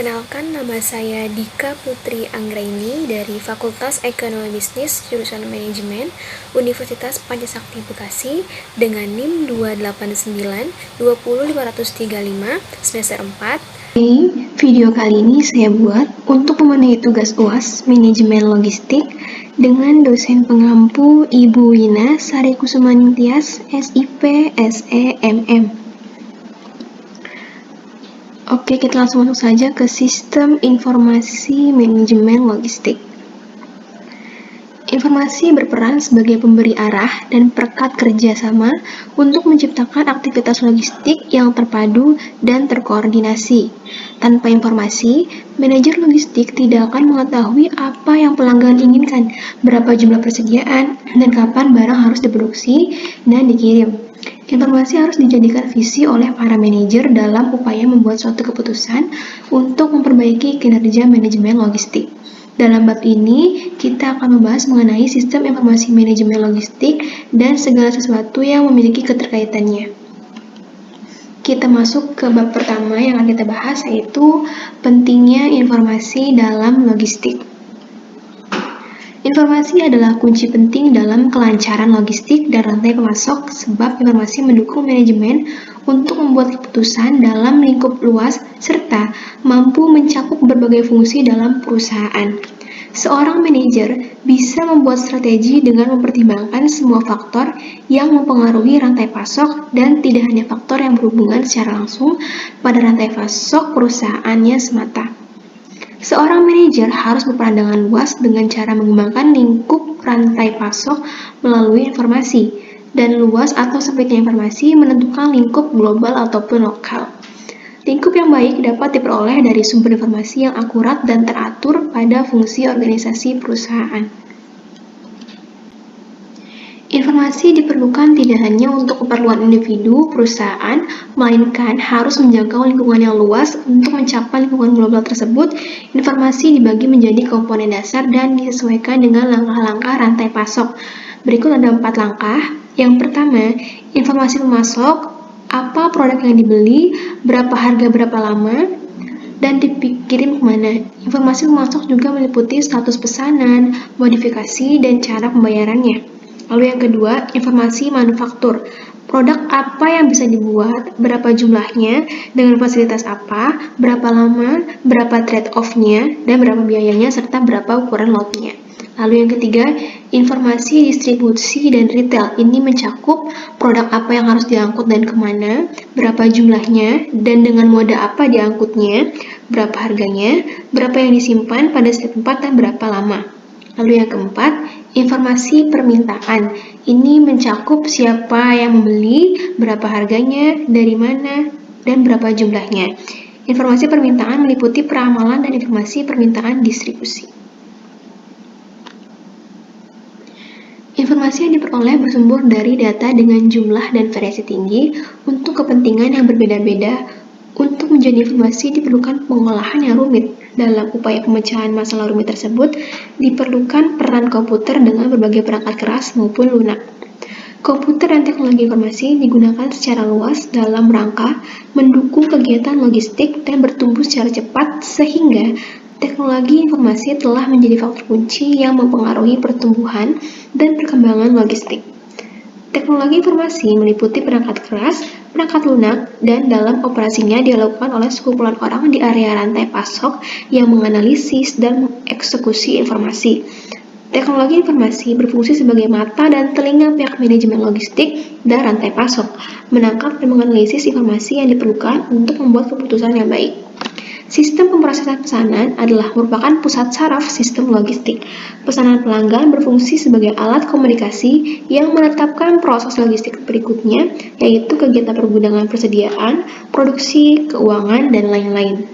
Perkenalkan, nama saya Dika Putri Anggraini dari Fakultas Ekonomi Bisnis Jurusan Manajemen Universitas Pancasakti Bekasi dengan NIM 289-20535 semester 4. Video kali ini saya buat untuk memenuhi tugas UAS Manajemen Logistik dengan dosen pengampu Ibu Wina Sarikusumaningtyas, SIP, SEMM. Oke, kita langsung masuk saja ke Sistem Informasi Manajemen Logistik. Informasi berperan sebagai pemberi arah dan perekat kerjasama untuk menciptakan aktivitas logistik yang terpadu dan terkoordinasi. Tanpa informasi, manajer logistik tidak akan mengetahui apa yang pelanggan inginkan, berapa jumlah persediaan, dan kapan barang harus diproduksi dan dikirim. Informasi harus dijadikan visi oleh para manajer dalam upaya membuat suatu keputusan untuk memperbaiki kinerja manajemen logistik. Dalam bab ini, kita akan membahas mengenai sistem informasi manajemen logistik dan segala sesuatu yang memiliki keterkaitannya. Kita masuk ke bab pertama yang akan kita bahas, yaitu pentingnya informasi dalam logistik. Informasi adalah kunci penting dalam kelancaran logistik dan rantai pemasok, sebab informasi mendukung manajemen untuk membuat keputusan dalam lingkup luas serta mampu mencakup berbagai fungsi dalam perusahaan. Seorang manajer bisa membuat strategi dengan mempertimbangkan semua faktor yang mempengaruhi rantai pasok dan tidak hanya faktor yang berhubungan secara langsung pada rantai pasok perusahaannya semata. Seorang manajer harus berpandangan luas dengan cara mengembangkan lingkup rantai pasok melalui informasi, dan luas atau sempitnya informasi menentukan lingkup global ataupun lokal. Lingkup yang baik dapat diperoleh dari sumber informasi yang akurat dan teratur pada fungsi organisasi perusahaan. Informasi diperlukan tidak hanya untuk keperluan individu, perusahaan, melainkan harus menjangkau lingkungan yang luas. Untuk mencapai lingkungan global tersebut, informasi dibagi menjadi komponen dasar dan disesuaikan dengan langkah-langkah rantai pasok. Berikut ada 4 langkah. Yang pertama, informasi pemasok, apa produk yang dibeli, berapa harga berapa lama, dan dikirim kemana. Informasi pemasok juga meliputi status pesanan, modifikasi, dan cara pembayarannya. Lalu yang kedua, informasi manufaktur. Produk apa yang bisa dibuat, berapa jumlahnya, dengan fasilitas apa, berapa lama, berapa trade-off-nya, dan berapa biayanya, serta berapa ukuran lotnya. Lalu yang ketiga, informasi distribusi dan retail. Ini mencakup produk apa yang harus diangkut dan kemana, berapa jumlahnya, dan dengan moda apa diangkutnya, berapa harganya, berapa yang disimpan pada setiap tempat, dan berapa lama. Lalu yang keempat, informasi permintaan. Ini mencakup siapa yang membeli, berapa harganya, dari mana, dan berapa jumlahnya. Informasi permintaan meliputi peramalan dan informasi permintaan distribusi. Informasi yang diperoleh bersumber dari data dengan jumlah dan variasi tinggi untuk kepentingan yang berbeda-beda. Untuk menjadi informasi diperlukan pengolahan yang rumit. Dalam upaya pemecahan masalah rumit tersebut, diperlukan peran komputer dengan berbagai perangkat keras maupun lunak. Komputer dan teknologi informasi digunakan secara luas dalam rangka mendukung kegiatan logistik dan bertumbuh secara cepat, sehingga teknologi informasi telah menjadi faktor kunci yang mempengaruhi pertumbuhan dan perkembangan logistik. Teknologi informasi meliputi perangkat keras, perangkat lunak, dan dalam operasinya dilakukan oleh sekumpulan orang di area rantai pasok yang menganalisis dan mengeksekusi informasi. Teknologi informasi berfungsi sebagai mata dan telinga pihak manajemen logistik dan rantai pasok, menangkap dan menganalisis informasi yang diperlukan untuk membuat keputusan yang baik. Sistem pemrosesan pesanan adalah merupakan pusat saraf sistem logistik. Pesanan pelanggan berfungsi sebagai alat komunikasi yang menetapkan proses logistik berikutnya, yaitu kegiatan pergudangan persediaan, produksi, keuangan, dan lain-lain.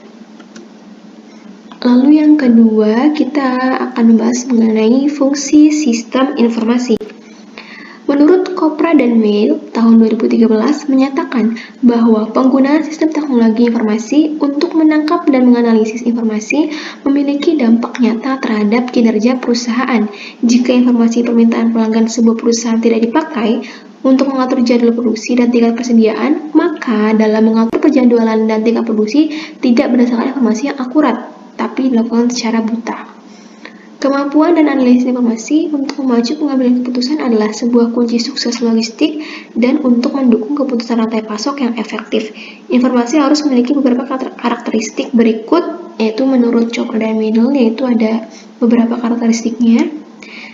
Lalu yang kedua, kita akan membahas mengenai fungsi sistem informasi. Menurut Kopra dan Mail, tahun 2013 menyatakan bahwa penggunaan sistem teknologi informasi untuk menangkap dan menganalisis informasi memiliki dampak nyata terhadap kinerja perusahaan. Jika informasi permintaan pelanggan sebuah perusahaan tidak dipakai, Untuk mengatur jadwal produksi dan tingkat persediaan, maka dalam mengatur penjadwalan dan tingkat produksi tidak berdasarkan informasi yang akurat, tapi dilakukan secara buta. Kemampuan dan analisis informasi untuk memacu pengambilan keputusan adalah sebuah kunci sukses logistik dan untuk mendukung keputusan rantai pasok yang efektif. Informasi harus memiliki beberapa karakteristik berikut, yaitu menurut Chopra dan Middle, yaitu ada beberapa karakteristiknya.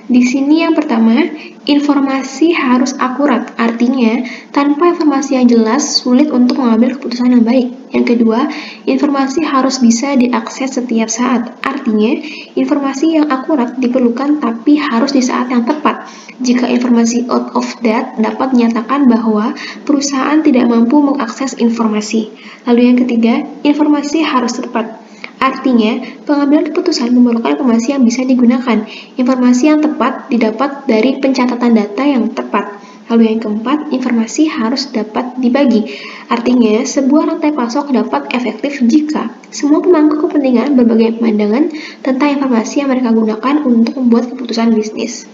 Di sini yang pertama, informasi harus akurat, artinya tanpa informasi yang jelas sulit untuk mengambil keputusan yang baik. Yang kedua, informasi harus bisa diakses setiap saat, artinya informasi yang akurat diperlukan tapi harus di saat yang tepat. Jika informasi out of date dapat menyatakan bahwa perusahaan tidak mampu mengakses informasi. Lalu yang ketiga, informasi harus tepat. Artinya, pengambilan keputusan memerlukan informasi yang bisa digunakan. Informasi yang tepat didapat dari pencatatan data yang tepat. Lalu yang keempat, informasi harus dapat dibagi. Artinya, sebuah rantai pasok dapat efektif jika semua pemangku kepentingan berbagai pandangan tentang informasi yang mereka gunakan untuk membuat keputusan bisnis.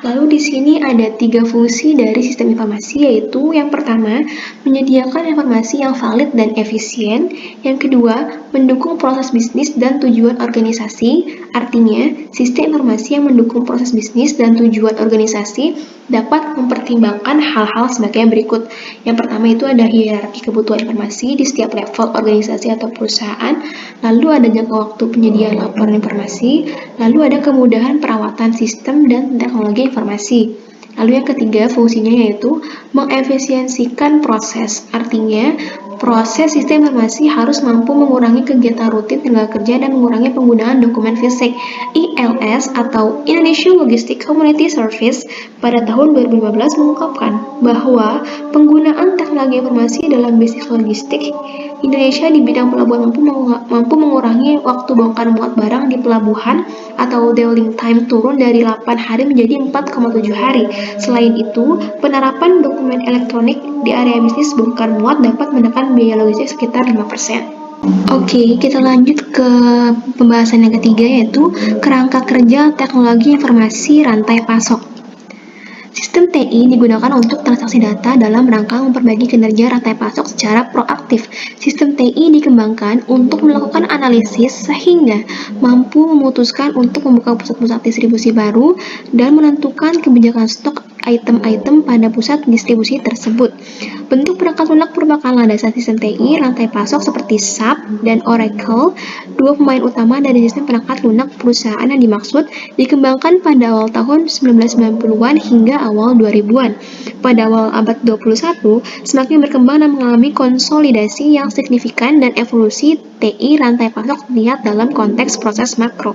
Lalu di sini ada 3 fungsi dari sistem informasi, yaitu yang pertama, menyediakan informasi yang valid dan efisien. Yang kedua, mendukung proses bisnis dan tujuan organisasi. Artinya, sistem informasi yang mendukung proses bisnis dan tujuan organisasi dapat mempertimbangkan hal-hal sebagai berikut. Yang pertama itu ada hierarki kebutuhan informasi di setiap level organisasi atau perusahaan, lalu ada jangka waktu penyediaan laporan informasi, lalu ada kemudahan perawatan sistem dan teknologi informasi. Lalu yang ketiga fungsinya yaitu mengefisiensikan proses, artinya proses sistem informasi harus mampu mengurangi kegiatan rutin tenaga kerja dan mengurangi penggunaan dokumen fisik. ILS atau Indonesian Logistics Community Service pada tahun 2015 mengungkapkan bahwa penggunaan teknologi informasi dalam bisnis logistik Indonesia di bidang pelabuhan mampu mengurangi waktu bongkar muat barang di pelabuhan atau dwelling time turun dari 8 hari menjadi 4,7 hari. Selain itu, penerapan dokumen elektronik di area bisnis bongkar muat dapat menekan biaya logistik sekitar 5%. Oke, kita lanjut ke pembahasan yang ketiga, yaitu kerangka kerja teknologi informasi rantai pasok. Sistem TI digunakan untuk transaksi data dalam rangka memperbaiki kinerja rantai pasok secara proaktif. Sistem TI dikembangkan untuk melakukan analisis sehingga mampu memutuskan untuk membuka pusat-pusat distribusi baru dan menentukan kebijakan stok item-item pada pusat distribusi tersebut. Bentuk perangkat lunak merupakan landasan sistem TI rantai pasok seperti SAP dan Oracle. Dua pemain utama dari sistem perangkat lunak perusahaan yang dimaksud dikembangkan pada awal tahun 1990-an hingga awal 2000-an. Pada awal abad 21, semakin berkembang dan mengalami konsolidasi yang signifikan dan evolusi TI rantai pasok terlihat dalam konteks proses makro.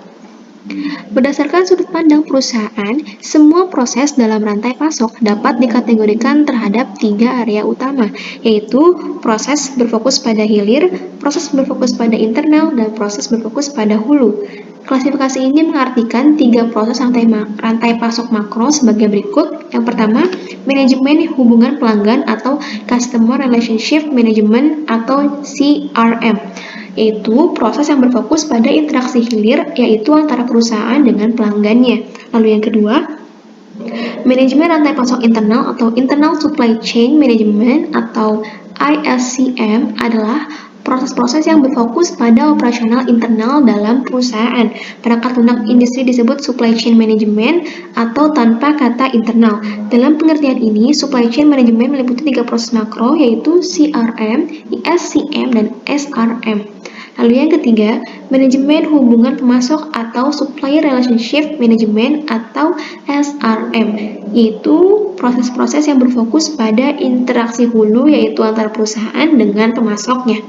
Berdasarkan sudut pandang perusahaan, semua proses dalam rantai pasok dapat dikategorikan terhadap 3 area utama, yaitu proses berfokus pada hilir, proses berfokus pada internal, dan proses berfokus pada hulu. Klasifikasi ini mengartikan 3 proses rantai pasok makro sebagai berikut. Yang pertama, manajemen hubungan pelanggan atau Customer Relationship Management atau CRM, yaitu proses yang berfokus pada interaksi hilir, yaitu antara perusahaan dengan pelanggannya. Lalu yang kedua, manajemen rantai pasok internal atau Internal Supply Chain Management atau ISCM adalah proses-proses yang berfokus pada operasional internal dalam perusahaan. Perangkat lunak industri disebut supply chain management atau tanpa kata internal. Dalam pengertian ini, supply chain management meliputi 3 proses makro, yaitu CRM, ISCM, dan SRM. Lalu yang ketiga, manajemen hubungan pemasok atau Supplier Relationship Management atau SRM, yaitu proses-proses yang berfokus pada interaksi hulu, yaitu antara perusahaan dengan pemasoknya.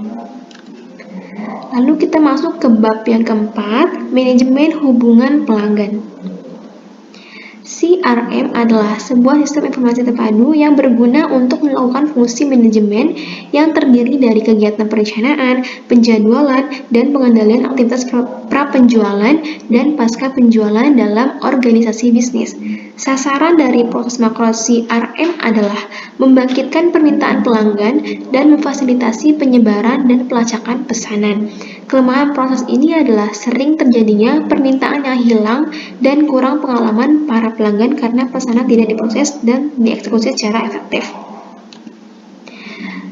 Lalu kita masuk ke bab yang keempat, manajemen hubungan pelanggan. CRM adalah sebuah sistem informasi terpadu yang berguna untuk melakukan fungsi manajemen yang terdiri dari kegiatan perencanaan, penjadwalan, dan pengendalian aktivitas pra-penjualan dan pasca penjualan dalam organisasi bisnis. Sasaran dari proses makro CRM adalah membangkitkan permintaan pelanggan dan memfasilitasi penyebaran dan pelacakan pesanan. Kelemahan proses ini adalah sering terjadinya permintaan yang hilang dan kurang pengalaman para pelanggan karena pesanan tidak diproses dan dieksekusi secara efektif.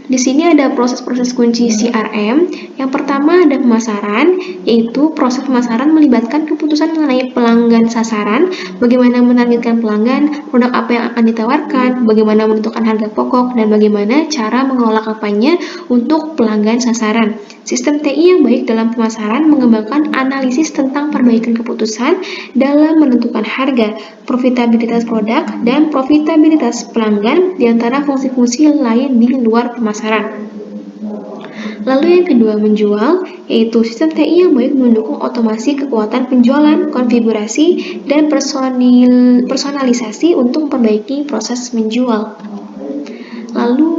Di sini ada proses-proses kunci CRM. Yang pertama ada pemasaran, yaitu proses pemasaran melibatkan keputusan mengenai pelanggan sasaran, bagaimana menargetkan pelanggan, produk apa yang akan ditawarkan, bagaimana menentukan harga pokok, dan bagaimana cara mengelola kampanye untuk pelanggan sasaran. Sistem TI yang baik dalam pemasaran mengembangkan analisis tentang perbaikan keputusan dalam menentukan harga, profitabilitas produk, dan profitabilitas pelanggan di antara fungsi-fungsi lain di luar pemasaran. Lalu yang kedua, menjual, yaitu sistem TI yang baik mendukung otomasi kekuatan penjualan, konfigurasi, dan personalisasi untuk memperbaiki proses menjual. Lalu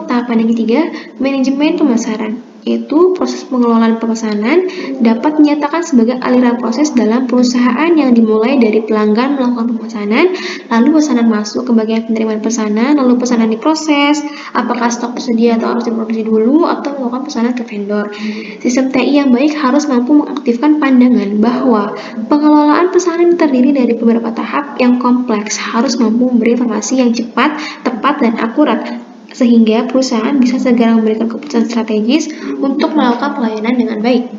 tahapan yang ketiga, manajemen pemasaran, yaitu proses pengelolaan pemesanan dapat dinyatakan sebagai aliran proses dalam perusahaan yang dimulai dari pelanggan melakukan pemesanan, lalu pesanan masuk ke bagian penerimaan pesanan, lalu pesanan diproses, apakah stok tersedia atau harus diproduksi dulu, atau melakukan pesanan ke vendor. Sistem TI yang baik harus mampu mengaktifkan pandangan bahwa pengelolaan pesanan terdiri dari beberapa tahap yang kompleks, harus mampu memberi informasi yang cepat, tepat, dan akurat, sehingga perusahaan bisa segera memberikan keputusan strategis untuk melakukan pelayanan dengan baik.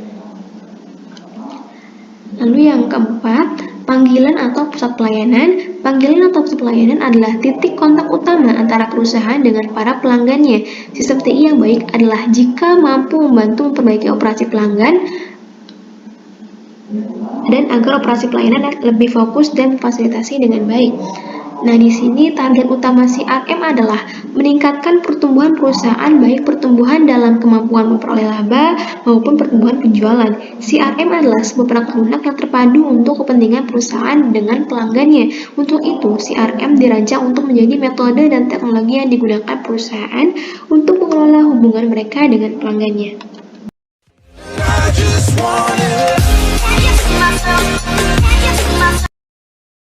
Lalu yang keempat, panggilan atau pusat pelayanan. Panggilan atau pusat pelayanan adalah titik kontak utama antara perusahaan dengan para pelanggannya. Sistem TI yang baik adalah jika mampu membantu memperbaiki operasi pelanggan dan agar operasi pelayanan lebih fokus dan fasilitasi dengan baik. Nah, di sini target utama CRM adalah meningkatkan pertumbuhan perusahaan, baik pertumbuhan dalam kemampuan memperoleh laba maupun pertumbuhan penjualan. CRM adalah sebuah perangkat lunak yang terpadu untuk kepentingan perusahaan dengan pelanggannya. Untuk itu, CRM dirancang untuk menjadi metode dan teknologi yang digunakan perusahaan untuk mengelola hubungan mereka dengan pelanggannya. I just wanna